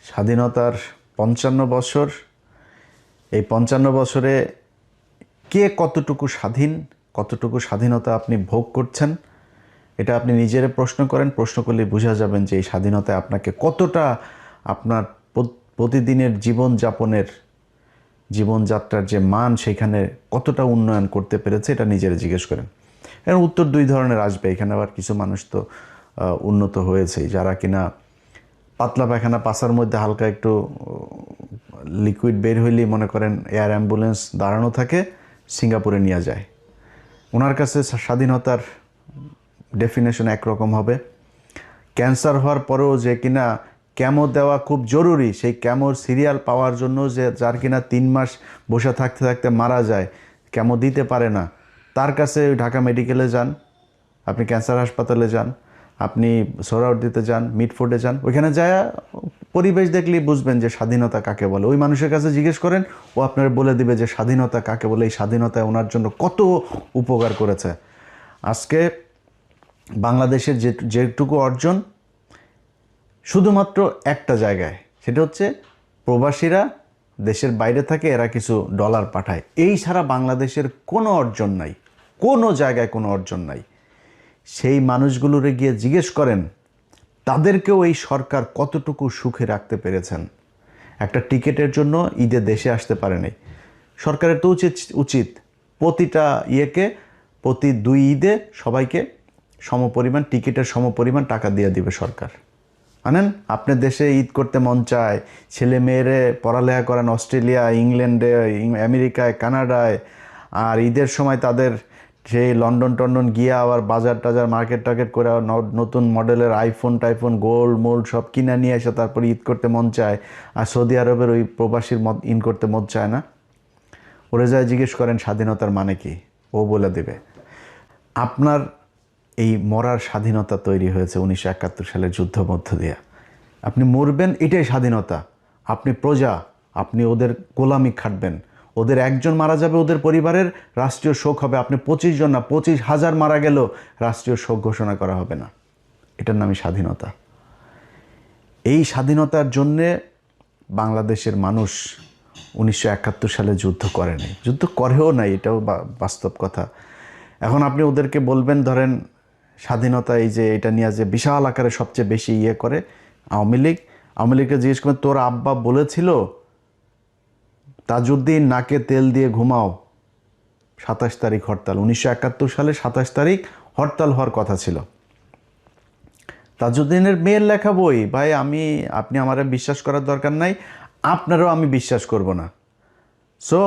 স্বাধীনতার ৫৫ বছর। এই ৫৫ বছরে কে কতটুকু স্বাধীন, কতটুকু স্বাধীনতা আপনি ভোগ করছেন, এটা আপনি নিজেরে প্রশ্ন করেন। প্রশ্ন করলে বোঝা যাবেন যে এই স্বাধীনতায় আপনাকে কতটা আপনার প্রতিদিনের জীবনযাত্রার যে মান সেখানে কতটা উন্নয়ন করতে পেরেছে, এটা নিজেরা জিজ্ঞেস করেন। এর উত্তর দুই ধরনের আসবে। এখানে আবার কিছু মানুষ তো উন্নত হয়েছেই, যারা কিনা পাতলা পায়খানা পাছার মধ্যে হালকা একটু লিকুইড বের হইলেই মনে করেন এয়ার অ্যাম্বুলেন্স দাঁড়ানো থাকে, সিঙ্গাপুরে নিয়ে যায়। ওনার কাছে স্বাধীনতার ডেফিনেশন একরকম হবে। ক্যান্সার হওয়ার পরেও যে কিনা ক্যামো দেওয়া খুব জরুরি, সেই ক্যামোর সিরিয়াল পাওয়ার জন্য যে যার কিনা 3 মাস বসে থাকতে থাকতে মারা যায়, ক্যামো দিতে পারে না, তার কাছে ঢাকা মেডিকেলে যান, আপনি ক্যান্সার হাসপাতালে যান, আপনি সোহরাওয়ার্দীতে যান, মিটফোর্ডে যান, ওইখানে যায় পরিবেশ দেখলেই বুঝবেন যে স্বাধীনতা কাকে বলে। ওই মানুষের কাছে জিজ্ঞেস করেন, ও আপনারা বলে দিবে যে স্বাধীনতা কাকে বলে, এই স্বাধীনতায় ওনার জন্য কত উপকার করেছে। আজকে বাংলাদেশের যেটুকু অর্জন শুধুমাত্র একটা জায়গায়, সেটা হচ্ছে প্রবাসীরা দেশের বাইরে থাকে, এরা কিছু ডলার পাঠায়। এই ছাড়া বাংলাদেশের কোনো অর্জন নাই, কোনো জায়গায় কোনো অর্জন নাই। সেই মানুষগুলোরে গিয়ে জিজ্ঞেস করেন তাদেরকেও এই সরকার কতটুকু সুখে রাখতে পেরেছেন। একটা টিকিটের জন্য ঈদে দেশে আসতে পারে নাই। সরকারের তো উচিত প্রতিটা প্রতি 2 ঈদে সবাইকে সমপরিমাণ টিকিটের সমপরিমাণ টাকা দিয়ে দিবে সরকার। আনেন, আপনার দেশে ঈদ করতে মন চায়, ছেলে মেয়েরে পড়ালেখা করেন অস্ট্রেলিয়া, ইংল্যান্ডে, আমেরিকায়, কানাডায়, আর ঈদের সময় তাদের সেই লন্ডন গিয়ে আবার বাজার টাজার মার্কেট টার্কেট করে নতুন মডেলের টাইফোন গোল্ড মোল্ড সব কিনে নিয়ে এসে তারপর ঈদ করতে মন চায়। আর সৌদি আরবের ওই প্রবাসীর ঈদ করতে মন চায় না। ওরে যায় জিজ্ঞেস করেন স্বাধীনতার মানে কি, ও বলে দেবে। আপনার এই মরার স্বাধীনতা তৈরি হয়েছে 1971 সালের যুদ্ধ মধ্য দিয়ে। আপনি মরবেন, এটাই স্বাধীনতা। আপনি প্রজা, আপনি ওদের গোলামি খাটবেন। ওদের একজন মারা যাবে, ওদের পরিবারের রাষ্ট্রীয় শোক হবে। আপনি 25 জন না, 25,000 মারা গেলেও রাষ্ট্রীয় শোক ঘোষণা করা হবে না। এটার নামই স্বাধীনতা। এই স্বাধীনতার জন্যে বাংলাদেশের মানুষ 1971 সালে যুদ্ধ করেনি, যুদ্ধ করেও নাই, এটাও বাস্তব কথা। এখন আপনি ওদেরকে বলবেন, ধরেন স্বাধীনতা এই যে এটা নিয়ে যে বিশাল আকারে সবচেয়ে বেশি করে আওয়ামী লীগকে জিজ্ঞেস করেন, তোর আব্বা বলেছিল তাজউদ্দিন নাকে তেল দিয়ে ঘুমাও, 27 তারিখ হরতাল। 1971 সালে 27 তারিখ হরতাল হওয়ার কথা ছিল। তাজউদ্দিনের মেয়ের লেখা বই, ভাই আপনি আমারে বিশ্বাস করার দরকার নাই, আপনারও আমি বিশ্বাস করব না। সো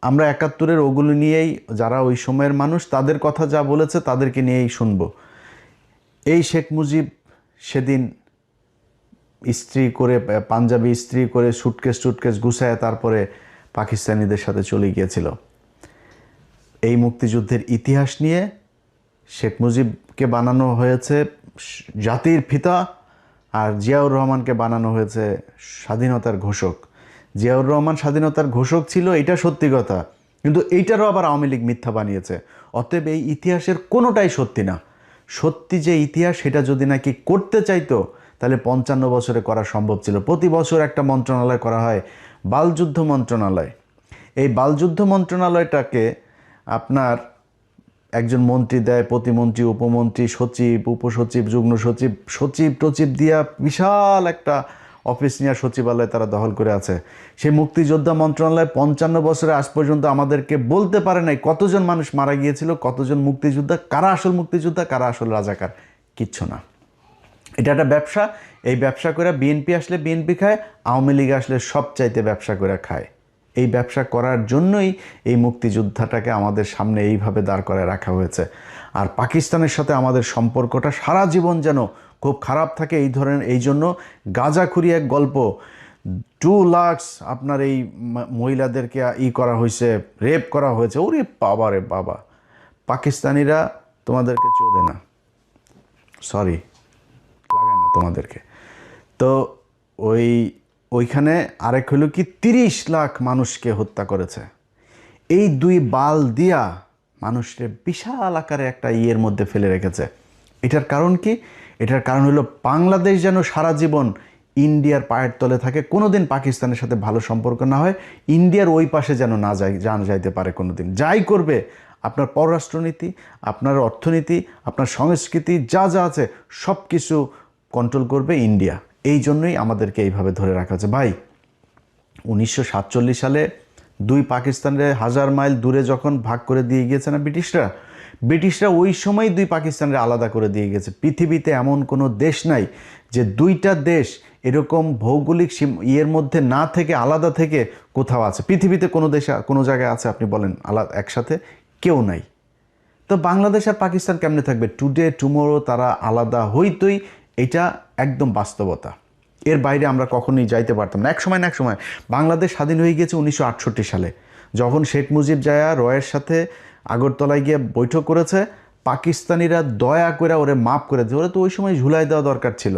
আমরা 71-এর ওগুলো নিয়েই, যারা ওই সময়ের মানুষ তাদের কথা যা বলেছে তাদেরকে নিয়েই শুনব। এই শেখ মুজিব সেদিন পাঞ্জাবি ইস্ত্রি করে সুটকেস গুছায় তারপরে পাকিস্তানিদের সাথে চলে গিয়েছিল। এই মুক্তিযুদ্ধের ইতিহাস নিয়ে শেখ মুজিবকে বানানো হয়েছে জাতির পিতা, আর জিয়াউর রহমানকে বানানো হয়েছে স্বাধীনতার ঘোষক। জিয়াউর রহমান স্বাধীনতার ঘোষক ছিল, এটা সত্যি কথা, কিন্তু এইটারও আবার আওয়ামী লীগ মিথ্যা বানিয়েছে। অতএব এই ইতিহাসের কোনোটাই সত্যি না। সত্যি যে ইতিহাস, সেটা যদি নাকি করতে চাইতো তাহলে 55 বছরে করা সম্ভব ছিল। প্রতি বছর একটা মন্ত্রণালয় করা হয়, বালযুদ্ধ মন্ত্রণালয়। এই বালযুদ্ধ মন্ত্রণালয়টাকে আপনার একজন মন্ত্রী দেয়, প্রতিমন্ত্রী, উপমন্ত্রী, সচিব, উপসচিব, যুগ্ম সচিব, সচিব দিয়া বিশাল একটা অফিস নিয়ে সচিবালয় তারা দখল করে আছে। সেই মুক্তিযোদ্ধা মন্ত্রণালয় 55 বছরে আজ পর্যন্ত আমাদেরকে বলতে পারে নাই কতজন মানুষ মারা গিয়েছিল, কতজন মুক্তিযোদ্ধা, কারা আসল মুক্তিযোদ্ধা, কারা আসল রাজাকার, কিচ্ছু না। এটা একটা ব্যবসা। এই ব্যবসা করে বিএনপি আসলে বিএনপি খায়, আওয়ামী লীগ আসলে সবচাইতে ব্যবসা করে খায়। এই ব্যবসা করার জন্যই এই মুক্তিযোদ্ধাটাকে আমাদের সামনে এইভাবে দাঁড় করে রাখা হয়েছে। আর পাকিস্তানের সাথে আমাদের সম্পর্কটা সারা জীবন যেন খুব খারাপ থাকে এই জন্য গাঁজাখুরি এক গল্প, 2 লাখ আপনার এই মহিলাদেরকে করা হয়েছে, রেপ করা হয়েছে। ওরে বাবা রে বাবা, পাকিস্তানিরা তোমাদেরকে চোদে না, সরি, লাগায় না তোমাদেরকে। তো ওইখানে আরেক হলো কি, 30 লাখ মানুষকে হত্যা করেছে। এই 2 বাল দিয়া মানুষকে বিশাল আকারে একটা মধ্যে ফেলে রেখেছে। এটার কারণ কি? এটার কারণ হলো বাংলাদেশ যেন সারা জীবন ইন্ডিয়ার পায়ের তলে থাকে, কোনোদিন পাকিস্তানের সাথে ভালো সম্পর্ক না হয়, ইন্ডিয়ার ওই পাশে যেন না যাইতে পারে কোনোদিন। যাই করবে আপনার পররাষ্ট্রনীতি, আপনার অর্থনীতি, আপনার সংস্কৃতি যা যা আছে সব কিছু কন্ট্রোল করবে ইন্ডিয়া। এই জন্যই আমাদেরকে এইভাবে ধরে রাখা হচ্ছে। ভাই 1947 সালে দুই পাকিস্তানের 1000 মাইল দূরে যখন ভাগ করে দিয়ে গিয়েছে না ব্রিটিশরা ওই সময় দুই পাকিস্তানের আলাদা করে দিয়ে গেছে। পৃথিবীতে এমন কোনো দেশ নাই যে দুইটা দেশ এরকম ভৌগোলিক ইয়ের মধ্যে না থেকে আলাদা থেকে কোথাও আছে। পৃথিবীতে কোনো দেশে কোনো জায়গায় আছে আপনি বলেন আলাদা একসাথে? কেউ নাই। তো বাংলাদেশ আর পাকিস্তান কেমনে থাকবে? টুডে টুমোরো তারা আলাদা হইতই, এটা একদম বাস্তবতা। এর বাইরে আমরা কখনোই যাইতে পারতাম না। এক সময় না এক সময় বাংলাদেশ স্বাধীন হয়ে গিয়েছে 1968 সালে, যখন শেখ মুজিব জায়া রয়ের সাথে আগরতলায় গিয়ে বৈঠক করেছে। পাকিস্তানিরা দয়া করে ওরে মাফ করে দিয়ে, ওরা তো ওই সময় ঝুলাই দেওয়া দরকার ছিল,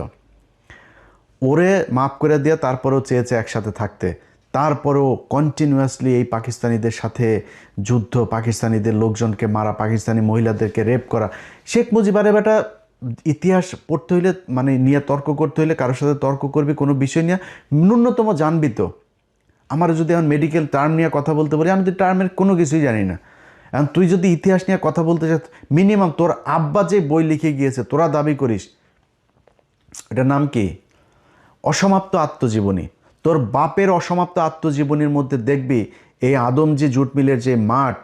ওরে মাফ করে দিয়ে তারপরেও চেয়েছে একসাথে থাকতে। তারপরেও কন্টিনিউয়াসলি এই পাকিস্তানিদের সাথে যুদ্ধ, পাকিস্তানিদের লোকজনকে মারা, পাকিস্তানি মহিলাদেরকে রেপ করা। শেখ মুজিবারে বেটা ইতিহাস পড়তে হইলে মানে নিয়ে তর্ক করতে হইলে কারোর সাথে তর্ক করবি কোনো বিষয় নিয়ে ন্যূনতম জানবি তো। আমার যদি এখন মেডিকেল টার্ম নিয়ে কথা বলতে পারি, আমি তো টার্মের কোনো কিছুই জানি না। এখন তুই যদি ইতিহাস নিয়ে কথা বলতে চাস, মিনিমাম তোর আব্বা যে বই লিখে গিয়েছে তোরা দাবি করিস, এটার নাম কি? অসমাপ্ত আত্মজীবনী। তোর বাপের অসমাপ্ত আত্মজীবনীর মধ্যে দেখবি এই আদমজি জুট মিলের যে মাঠ,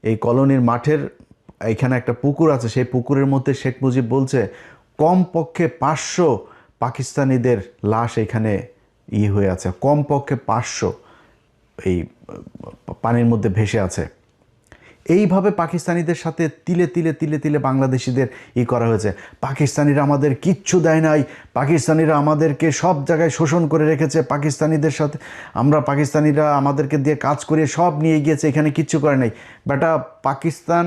এই কলোনির মাঠের এখানে একটা পুকুর আছে, সেই পুকুরের মধ্যে শেখ মুজিব বলছে কমপক্ষে 500 পাকিস্তানিদের লাশ এখানে হয়ে আছে, কমপক্ষে 500 এই পানির মধ্যে ভেসে আছে। এইভাবে পাকিস্তানিদের সাথে তিলে তিলে তিলে তিলে বাংলাদেশিদের করা হয়েছে। পাকিস্তানিরা আমাদের কিচ্ছু দেয় নাই, পাকিস্তানিরা আমাদেরকে সব জায়গায় শোষণ করে রেখেছে, পাকিস্তানিদের সাথে পাকিস্তানিরা আমাদেরকে দিয়ে কাজ করিয়ে সব নিয়ে গিয়েছে, এখানে কিচ্ছু করে নাই। বেটা পাকিস্তান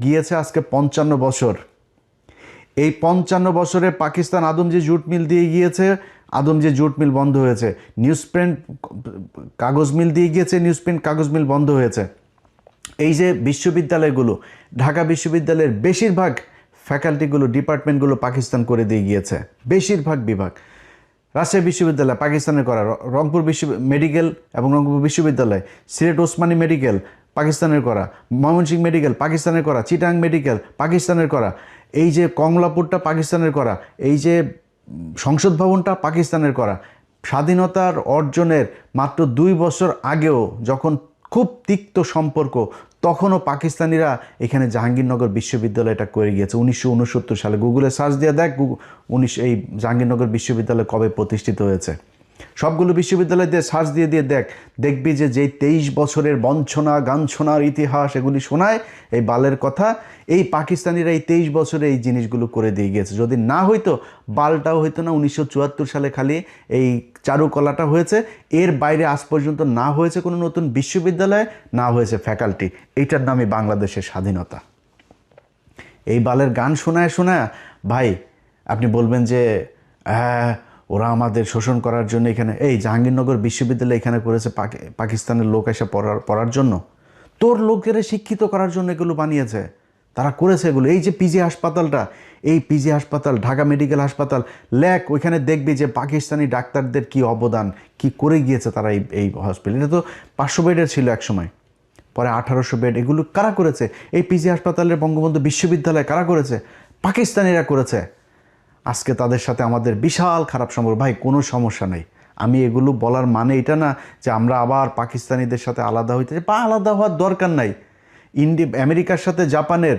গিয়েছে আজকে 55 বছর। এই 55 বছরে পাকিস্তান আদমজি জুট মিল দিয়ে গিয়েছে, আদমজি জুট মিল বন্ধ হয়েছে। নিউজ প্রিন্ট কাগজ মিল দিয়ে গিয়েছে, নিউজ প্রিন্ট কাগজ মিল বন্ধ হয়েছে। এই যে বিশ্ববিদ্যালয়গুলো, ঢাকা বিশ্ববিদ্যালয়ের বেশিরভাগ ফ্যাকাল্টিগুলো, ডিপার্টমেন্টগুলো পাকিস্তান করে দিয়ে গিয়েছে, বেশিরভাগ বিভাগ। রাজশাহী বিশ্ববিদ্যালয় পাকিস্তানের করা, রংপুর মেডিকেল এবং রংপুর বিশ্ববিদ্যালয়, সিলেট ওসমানী মেডিকেল পাকিস্তানের করা, ময়মনসিংহ মেডিকেল পাকিস্তানের করা, চিটাং মেডিকেল পাকিস্তানের করা, এই যে কমলাপুরটা পাকিস্তানের করা, এই যে সংসদ ভবনটা পাকিস্তানের করা। স্বাধীনতার অর্জনের মাত্র 2 বছর আগেও যখন খুব তিক্ত সম্পর্ক, তখনও পাকিস্তানিরা এখানে জাহাঙ্গীরনগর বিশ্ববিদ্যালয়টা করে গিয়েছে 1969 সালে। গুগলে সার্চ দিয়ে দেখ এই জাহাঙ্গীরনগর বিশ্ববিদ্যালয় কবে প্রতিষ্ঠিত হয়েছে। সবগুলো বিশ্ববিদ্যালয় দিয়ে সার্চ দিয়ে দেখ, দেখবি যে যেই 23 বছরের বঞ্চনা গাঞ্ছনার ইতিহাস এগুলি শোনায় এই বালের কথা, এই পাকিস্তানিরা এই 23 বছরে এই জিনিসগুলো করে দিয়ে গিয়েছে। যদি না হইতো বালটাও হইতো না। 1974 সালে খালি এই চারুকলাটা হয়েছে, এর বাইরে আজ পর্যন্ত না হয়েছে কোনো নতুন বিশ্ববিদ্যালয়, না হয়েছে ফ্যাকাল্টি। এইটার নামই বাংলাদেশের স্বাধীনতা। এই বালের গান শোনায় ভাই আপনি বলবেন যে হ্যাঁ ওরা আমাদের শোষণ করার জন্য এখানে, এই জাহাঙ্গীরনগর বিশ্ববিদ্যালয় এখানে করেছে পাকিস্তানের লোক এসে পড়ার জন্য, তোর লোকেরা শিক্ষিত করার জন্য এগুলো বানিয়েছে, তারা করেছে এগুলো। এই যে পিজি হাসপাতালটা, এই পিজি হাসপাতাল, ঢাকা মেডিকেল হাসপাতাল লেক, ওইখানে দেখবি যে পাকিস্তানি ডাক্তারদের কি অবদান, কি করে গিয়েছে তারা এই হসপিটাল। এটা তো 500 বেডের ছিল এক সময়, পরে 1800 বেড। এগুলো কারা করেছে? এই পিজি হাসপাতালের বঙ্গবন্ধু বিশ্ববিদ্যালয় কারা করেছে? পাকিস্তানিরা করেছে। আজকে তাদের সাথে আমাদের বিশাল খারাপ সম্পর্ক। ভাই কোনো সমস্যা নেই, আমি এগুলো বলার মানে এটা না যে আমরা আবার পাকিস্তানিদের সাথে আলাদা হইতে, বা আলাদা হওয়ার দরকার নাই। আমেরিকার সাথে জাপানের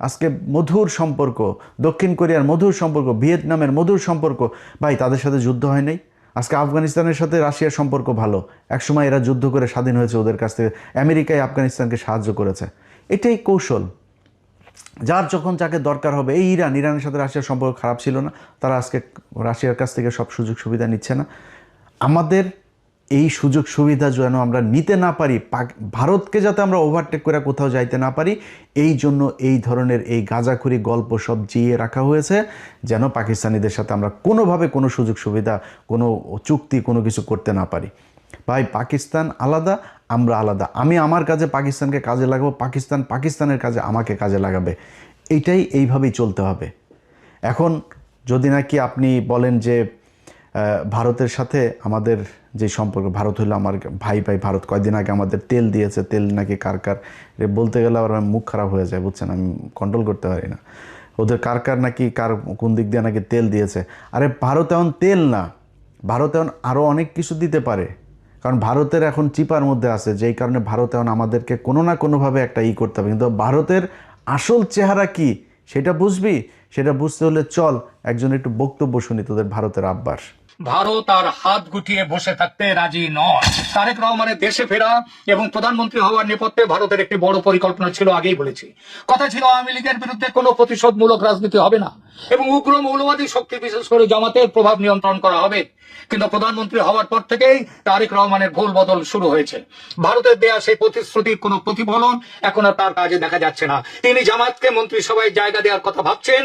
আজকে মধুর সম্পর্ক, দক্ষিণ কোরিয়ার মধুর সম্পর্ক, ভিয়েতনামের মধুর সম্পর্ক। ভাই তাদের সাথে যুদ্ধ হয় নাই। আজকে আফগানিস্তানের সাথে রাশিয়ার সম্পর্ক ভালো, একসময় এরা যুদ্ধ করে স্বাধীন হয়েছে ওদের কাছ থেকে। আমেরিকায় আফগানিস্তানকে সাহায্য করেছে, এটাই কৌশল। যার যখন যাকে দরকার হবে, এই ইরানের সাথে রাশিয়ার সম্পর্ক খারাপ ছিল না, তারা আজকে রাশিয়ার কাছ থেকে সব সুযোগ সুবিধা নিচ্ছে না। আমাদের এই সুযোগ সুবিধা যেন আমরা নিতে না পারি, ভারতকে যাতে আমরা ওভারটেক করে কোথাও যাইতে না পারি, এই জন্য এই ধরনের এই গাঁজাখুরি গল্প সব জিয়ে রাখা হয়েছে, যেন পাকিস্তানিদের সাথে আমরা কোনোভাবে কোনো সুযোগ সুবিধা, কোনো চুক্তি, কোনো কিছু করতে না পারি। ভাই পাকিস্তান আলাদা, আমরা আলাদা। আমি আমার কাজে পাকিস্তানকে কাজে লাগাবো, পাকিস্তান পাকিস্তানের কাজে আমাকে কাজে লাগাবে। এইভাবেই চলতে হবে। এখন যদি নাকি আপনি বলেন যে ভারতের সাথে আমাদের যে সম্পর্ক, ভারত হলো আমার ভাই ভাই। ভারত কয়দিন আগে আমাদের তেল দিয়েছে, তেল নাকি কার কার বলতে গেলে আবার মুখ খারাপ হয়ে যায়, বুঝছেন, আমি কন্ট্রোল করতে পারি না। ওদের কার কার নাকি কার কোন দিক দিয়ে নাকি তেল দিয়েছে। আরে ভারত এখন তেল না, ভারত এখন আরও অনেক কিছু দিতে পারে, কারণ ভারতের এখন চিপার মধ্যে আছে, যেই কারণে ভারত এখন আমাদেরকে কোনো না কোনোভাবে একটা করতে হবে। কিন্তু ভারতের আসল চেহারা কি সেটা বুঝবি, সেটা বুঝতে হলে চল একজন একটু বক্তব্য শুনি তোদের ভারতের আব্বার। ভারত আর হাত গুটিয়ে বসে থাকতে রাজি নয়। তারেক রহমানের দেশে ফেরা এবং প্রধানমন্ত্রী হওয়ার নেপথ্যে ভারতের একটি বড় পরিকল্পনা ছিল, আগেই বলেছি। কথা ছিল আওয়ামী লীগের বিরুদ্ধে কোনো প্রতিশোধমূলক রাজনীতি হবে না এবং উগ্র মৌলবাদী শক্তি বিশেষ করে জামাতের প্রভাব নিয়ন্ত্রণ করা হবে। কিন্তু প্রধানমন্ত্রী হওয়ার পর থেকেই তারেক রহমানের ভুল বদল শুরু হয়েছে। ভারতের দেয়া সেই প্রতিশ্রুতির কোনো প্রতিফলন এখন আর তার কাজে দেখা যাচ্ছে না। তিনি জামাতকে মন্ত্রিসভায় জায়গা দেওয়ার কথা ভাবছেন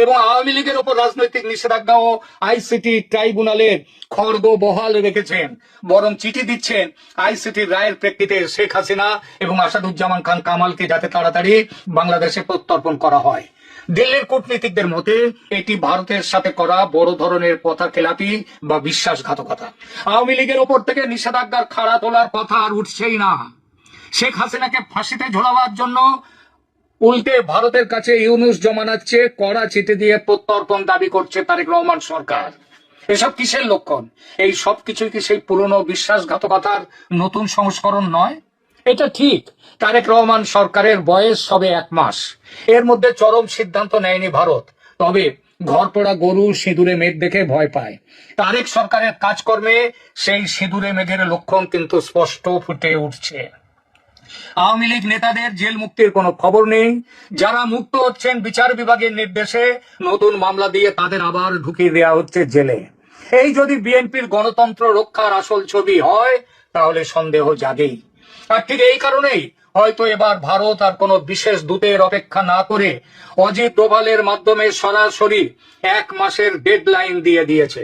এবং আওয়ামী লীগের উপর রাজনৈতিক নিষেধাজ্ঞা ও আইসিটি ট্রাইব্যুনালের খড়গ বহাল রেখেছেন, বরং চিঠি দিচ্ছেন আইসিটির রায়ের প্রেক্ষিতে শেখ হাসিনা এবং আসাদুজ্জামান খান কামালকে যাতে তাড়াতাড়ি বাংলাদেশে প্রত্যর্পণ করা হয়। দিল্লির কূটনীতিকদের মতে এটি ভারতের সাথে করা বড় ধরনের কথা খেলাপি বা বিশ্বাসঘাতকতা। আওয়ামী লীগের ওপর থেকে নিষেধাজ্ঞার খাড়া তোলার কথা আর উঠছেই না। শেখ হাসিনাকে ফাঁসিতে ঝোলাবার জন্য উল্টে ভারতের কাছে ইউনূস জমানাচ্ছে কড়া চিঠি দিয়ে প্রত্যর্পণ দাবি করছে তারেক রহমান সরকার। এসব কিসের লক্ষণ? এই সব কিছুই কি সেই পুরনো বিশ্বাসঘাতকতার নতুন সংস্করণ নয়? এটা ঠিক, তারেক রহমান সরকারের বয়স সবে 1 মাস। এর মধ্যে চরম সিদ্ধান্ত নেয়নি ভারত, তবে ঘরপোড়া গরু সিঁদুরে মেঘ দেখে ভয় পায়। তারেক সরকারের কাজকর্মে সেই সিঁদুরে মেঘের লক্ষণ কিন্তু স্পষ্ট ফুটে উঠছে। আওয়ামী লীগ নেতাদের জেল মুক্তির কোনো খবর নেই। যারা মুক্ত হচ্ছেন বিচার বিভাগের নির্দেশে নতুন মামলা দিয়ে তাদের আবার ঢুকিয়ে দেওয়া হচ্ছে জেলে। এই যদি বিএনপির গণতন্ত্র রক্ষার আসল ছবি হয় তাহলে সন্দেহ জাগেই। আর ঠিক এই কারণেই হয়তো এবার ভারত আর কোনো বিশেষ দূতের অপেক্ষা না করে অজিত ডোভালের মাধ্যমে সরাসরি 1 মাসের ডেডলাইন দিয়ে দিয়েছে।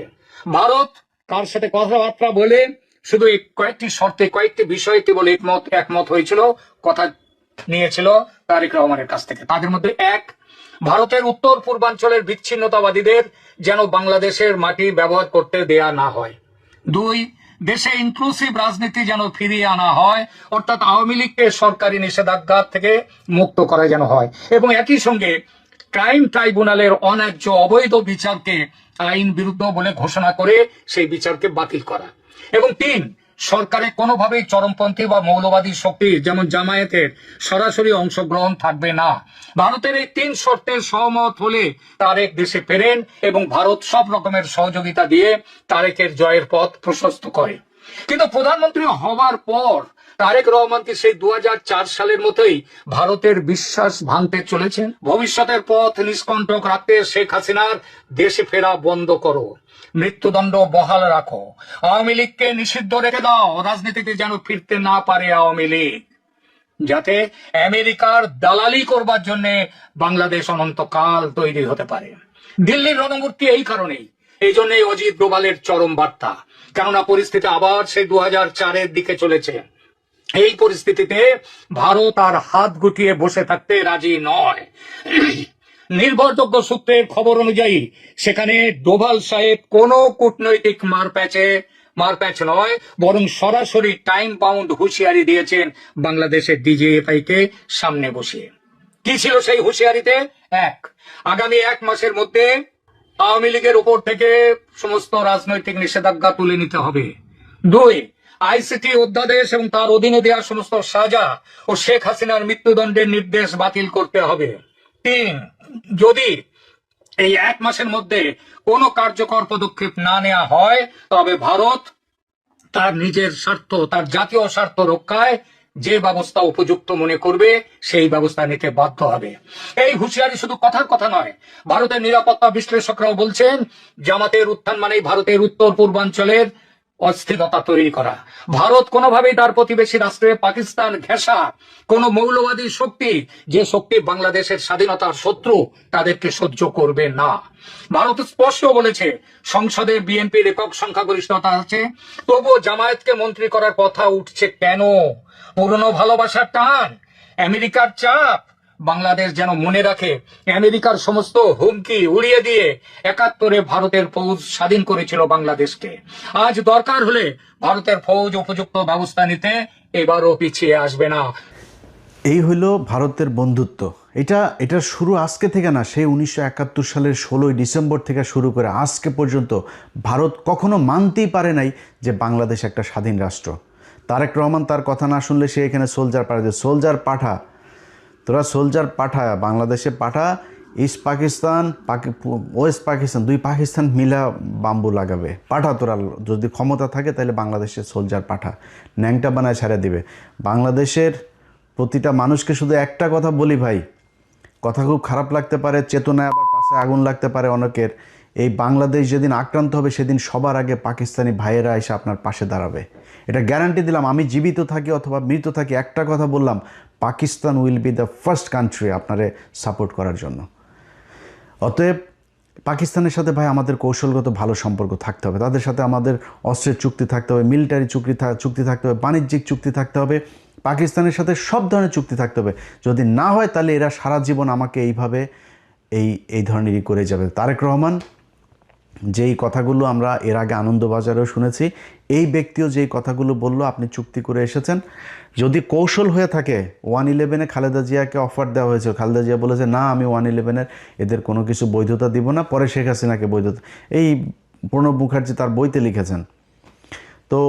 ভারত তার সাথে কথাবার্তা বলে শুধু কয়েকটি শর্তে, কয়েকটি বিষয়ে কেবল একমত হয়েছিল, কথা নিয়েছিল তারেক রহমানের কাছ থেকে। তাদের মধ্যে 1, ভারতের উত্তর পূর্বাঞ্চলের বিচ্ছিন্নতাবাদীদের যেন বাংলাদেশের মাটি ব্যবহার করতে দেয়া না হয়। 2, দেশে ইনক্লুসিভ রাজনীতি যেন ফিরিয়ে আনা হয়, অর্থাৎ আওয়ামী লীগকে সরকারি নিষেধাজ্ঞা থেকে মুক্ত করা যেন হয় এবং একই সঙ্গে ক্রাইম ট্রাইব্যুনালের অন্যায্য অবৈধ বিচারকে আইন বিরুদ্ধ বলে ঘোষণা করে সেই বিচারকে বাতিল করা এবং 3, সরকারে কোনোভাবেই চরমপন্থী বা মৌলবাদী শক্তি যেমন জামায়াতের সরাসরি অংশগ্রহণ থাকবে না। ভারতের এই 3 শর্তে সহমত হলে তারেক দেশে ফেরেন এবং ভারত সব রকমের সহযোগিতা দিয়ে তারেকের জয়ের পথ প্রশস্ত করে। কিন্তু প্রধানমন্ত্রী হওয়ার পর তারেক রহমান কি সেই 2004 সালের মতোই ভারতের বিশ্বাস ভাঙতে চলেছেন? ভবিষ্যতের পথ নিষ্কণ্টক রাখতে শেখ হাসিনার দেশে ফেরা বন্ধ করো, মৃত্যুদণ্ড বহাল রাখো, আওয়ামী লীগকে নিষিদ্ধ রেখে দাও, রাজনীতিতে যেন ফিরতে না পারে আওয়ামী লীগ, যাতে আমেরিকার দালালি করবার জন্য বাংলাদেশ অনন্তকাল তৈরি হতে পারে। দিল্লির রণমূর্তি এই কারণেই, এই জন্যই অজিত ডোভালের চরম বার্তা, কেননা পরিস্থিতি আবার সেই 2004-এর দিকে চলেছে। এই পরিস্থিতিতে ভারত আর হাত গুটিয়ে বসে থাকতে রাজি নয়। নির্ভরযোগ্য সূত্রের খবর অনুযায়ী সেখানে ডোভাল সাহেব কোনো কূটনৈতিক মারপ্যাচ নয়, বরং সরাসরি টাইম বাউন্ড হুঁশিয়ারি দিয়েছেন বাংলাদেশের ডিজিএফআই কে সামনে বসিয়ে। কি ছিল সেই হুঁশিয়ারিতে? 1, আগামী 1 মাসের মধ্যে আওয়ামী লীগের উপর থেকে সমস্ত রাজনৈতিক নিষেধাজ্ঞা তুলে নিতে হবে। 2, আইসিটি অধ্যাদেশ এবং তার অধীনে দেওয়া সমস্ত সাজা ও শেখ হাসিনার মৃত্যুদণ্ডের নির্দেশ বাতিল করতে হবে। 3, যদি এই 1 মাসের মধ্যে কোনো কার্যকর পদক্ষেপ না নেওয়া হয় তবে ভারত তার নিজের স্বার্থ, তার জাতীয় স্বার্থ রক্ষায় যে ব্যবস্থা উপযুক্ত মনে করবে সেই ব্যবস্থা নিতে বাধ্য হবে। এই হুঁশিয়ারি শুধু কথার কথা নয়, ভারতের নিরাপত্তা বিশ্লেষকরাও বলছেন জামাতের উত্থান মানেই ভারতের উত্তর পূর্বাঞ্চলের অস্থিরতা তৈরি করা। ভারত কোনোভাবেই তার প্রতিবেশী রাষ্ট্রে পাকিস্তান ঘেঁষা কোন মৌলবাদী শক্তি, যে শক্তি বাংলাদেশের স্বাধীনতার শত্রু, তাদেরকে সহ্য করবে না। ভারত স্পষ্ট বলেছে সংসদে বিএনপির একক সংখ্যাগরিষ্ঠতা আছে, তবুও জামায়াতকে মন্ত্রী করার কথা উঠছে কেন? পুরনো ভালোবাসার টান, আমেরিকার চাপ, বাংলাদেশ যেন মনে রাখে আমেরিকার সমস্ত হুমকি উড়িয়ে দিয়ে 71-এ ভারতের ফৌজ স্বাধীন করেছিল বাংলাদেশকে। আজ দরকার হলে ভারতের ফৌজ উপযুক্ত ব্যবস্থা নিতে এবারও পিছিয়ে আসবে না। এই হইল ভারতের বন্ধুত্ব। এটার শুরু আজকে থেকে না, সেই 1971 সালের 16ই ডিসেম্বর থেকে শুরু করে আজকে পর্যন্ত ভারত কখনো মানতেই পারে নাই যে বাংলাদেশ একটা স্বাধীন রাষ্ট্র। তারেক রহমান তার কথা না শুনলে সে এখানে সোলজার পাঠা, সোলজার পাঠা, তোরা সোলজার পাঠা, বাংলাদেশে পাঠা, ইস্ট পাকিস্তান ওয়েস্ট পাকিস্তান, দুই পাকিস্তান মিলা বাম্বু লাগাবে, পাঠা তোরা, যদি ক্ষমতা থাকে তাহলে বাংলাদেশের সোলজার পাঠা, ন্যাংটা বানায় ছেড়ে দিবে। বাংলাদেশের প্রতিটা মানুষকে শুধু একটা কথা বলি ভাই, কথা খুব খারাপ লাগতে পারে, চেতনায় আবার পাশে আগুন লাগতে পারে অনেকের, এই বাংলাদেশ যেদিন আক্রান্ত হবে সেদিন সবার আগে পাকিস্তানি ভাইয়েরা এসে আপনার পাশে দাঁড়াবে, এটা গ্যারান্টি দিলাম। আমি জীবিত থাকি অথবা মৃত থাকি, একটা কথা বললাম, Pakistan will be the first country আপনারে সাপোর্ট করার জন্য। অতএব পাকিস্তানের সাথে ভাই আমাদের কৌশলগত ভালো সম্পর্ক থাকতে হবে, তাদের সাথে আমাদের অস্ত্রের চুক্তি থাকতে হবে, মিলিটারি চুক্তি থাকতে হবে, বাণিজ্যিক চুক্তি থাকতে হবে, পাকিস্তানের সাথে সব ধরনের চুক্তি থাকতে হবে। যদি না হয় তাহলে এরা সারা জীবন আমাকে এইভাবে এই ধরনেরই করে যাবে। তারেক রহমান যেই কথাগুলো আমরা এর আগে আনন্দবাজারেও শুনেছি, এই ব্যক্তিও যেই কথাগুলো বলল, আপনি চুক্তি করে এসেছেন, যদি কৌশল হয়ে থাকে, 111-এ খালেদা জিয়াকে অফার দেওয়া হয়েছে, খালেদা জিয়া বলেছে না আমি 111-এর এদের কোনো কিছু বৈধতা দিব না, পরে শেখ হাসিনাকে বৈধতা, এই প্রণব মুখার্জি তার বইতে লিখেছেন। তো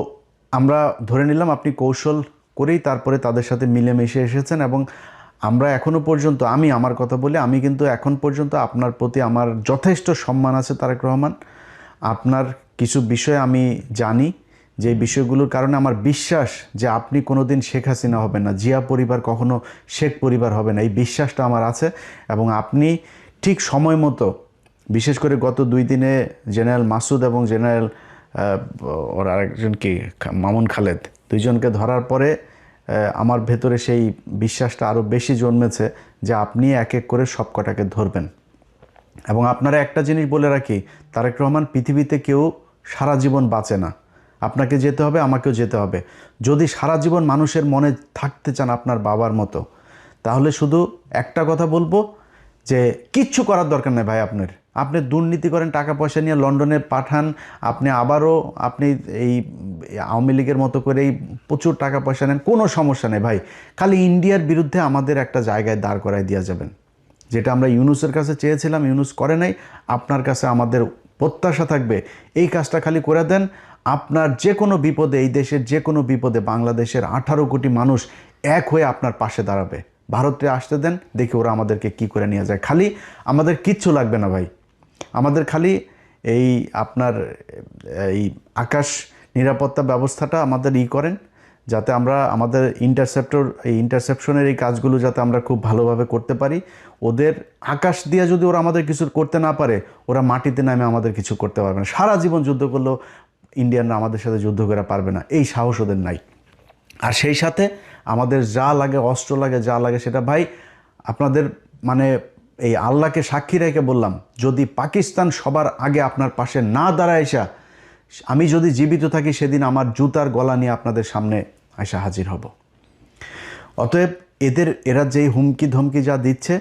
আমরা ধরে নিলাম আপনি কৌশল করেই তারপরে তাদের সাথে মিলেমিশে এসেছেন, এবং আমরা এখনও পর্যন্ত, আমি আমার কথা বলি, আমি কিন্তু এখন পর্যন্ত আপনার প্রতি আমার যথেষ্ট সম্মান আছে তারেক রহমান। আপনার কিছু বিষয় আমি জানি, যে বিষয়গুলোর কারণে আমার বিশ্বাস যে আপনি কোনো দিন শেখ হাসিনা হবেন না, জিয়া পরিবার কখনো শেখ পরিবার হবে না, এই বিশ্বাসটা আমার আছে। এবং আপনি ঠিক সময় মতো, বিশেষ করে গত 2 দিনে জেনারেল মাসুদ এবং জেনারেল ওর আরেকজন কি মামুন খালেদ, দুইজনকে ধরার পরে আমার ভেতরে সেই বিশ্বাসটা আরও বেশি জন্মেছে যে আপনি এক এক করে সব কটাকে ধরবেন। এবং আপনারা একটা জিনিস বলে রাখি, তারেক রহমান, পৃথিবীতে কেউ সারা জীবন বাঁচে না, আপনাকে যেতে হবে, আমাকেও যেতে হবে। যদি সারা জীবন মানুষের মনে থাকতে চান আপনার বাবার মতো, তাহলে শুধু একটা কথা বলবো যে কিচ্ছু করার দরকার নেই ভাই। আপনি দুর্নীতি করেন, টাকা পয়সা নিয়ে লন্ডনে পাঠান, আপনি আবারও আপনি এই আওয়ামী লীগের মতো করেই প্রচুর টাকা পয়সা নেন, কোনো সমস্যা নেই ভাই। খালি ইন্ডিয়ার বিরুদ্ধে আমাদের একটা জায়গায় দাঁড় করায় দিয়ে যাবেন, যেটা আমরা ইউনুসের কাছে চেয়েছিলাম, ইউনুস করে নাই। আপনার কাছে আমাদের প্রত্যাশা থাকবে এই কাজটা খালি করে দেন। আপনার যে কোনো বিপদে, এই দেশের যে কোনো বিপদে বাংলাদেশের 18 কোটি মানুষ এক হয়ে আপনার পাশে দাঁড়াবে। ভারতে আসতে দেন, দেখি ওরা আমাদেরকে কি করে নিয়ে যায়। খালি আমাদের কিচ্ছু লাগবে না ভাই, আমাদের খালি এই আপনার এই আকাশ নিরাপত্তা ব্যবস্থাটা আমাদের করেন, যাতে আমরা আমাদের ইন্টারসেপশনের এই কাজগুলো যাতে আমরা খুব ভালোভাবে করতে পারি। ওদের আকাশ দিয়ে যদি ওরা আমাদের কিছু করতে না পারে, ওরা মাটিতে নামে আমাদের কিছু করতে পারবে না। সারা জীবন যুদ্ধ করলেও ইন্ডিয়ানরা আমাদের সাথে যুদ্ধ করে পারবে না, এই সাহস ওদের নাই। আর সেই সাথে আমাদের যা লাগে, অস্ত্র লাগে, যা লাগে, সেটা ভাই আপনাদের মানে এই আল্লাহকে সাক্ষী রেখে বললাম, যদি পাকিস্তান সবার আগে আপনার পাশে না দাঁড়ায় এসা, আমি যদি জীবিত থাকি সেদিন আমার জুতার গলা নিয়ে আপনাদের সামনে এসে হাজির হব। অতএব এরা যেই হুমকি ধমকি যা দিচ্ছে,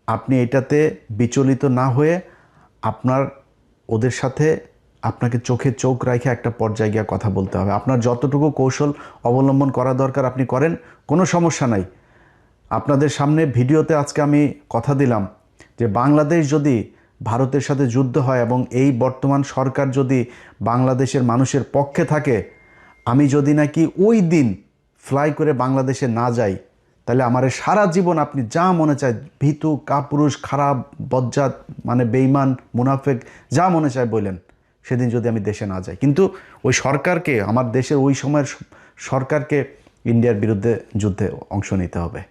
আপনি এটাতে বিচলিত না হয়ে আপনার ওদের সাথে আপনাকে চোখে চোখ রেখে একটা পর্যায়ে গিয়ে কথা বলতে হবে। আপনার যতটুকু কৌশল অবলম্বন করা দরকার আপনি করেন, কোনো সমস্যা নাই। আপনাদের সামনে ভিডিওতে আজকে আমি কথা দিলাম যে বাংলাদেশ যদি ভারতের সাথে যুদ্ধ হয় এবং এই বর্তমান সরকার যদি বাংলাদেশের মানুষের পক্ষে থাকে, আমি যদি নাকি ওই দিন ফ্লাই করে বাংলাদেশে না যাই, তাহলে আমার সারা জীবন আপনি যা মনে চায়, ভীতু, কাপুরুষ, খারাপ, বজ্জাত, মানে বেঈমান, মুনাফেক, যা মনে চায় বলেন, সেদিন যদি আমি দেশে না যাই। কিন্তু ওই সরকারকে, আমার দেশের ওই সময়ের সরকারকে ইন্ডিয়ার বিরুদ্ধে যুদ্ধে অংশ নিতে হবে।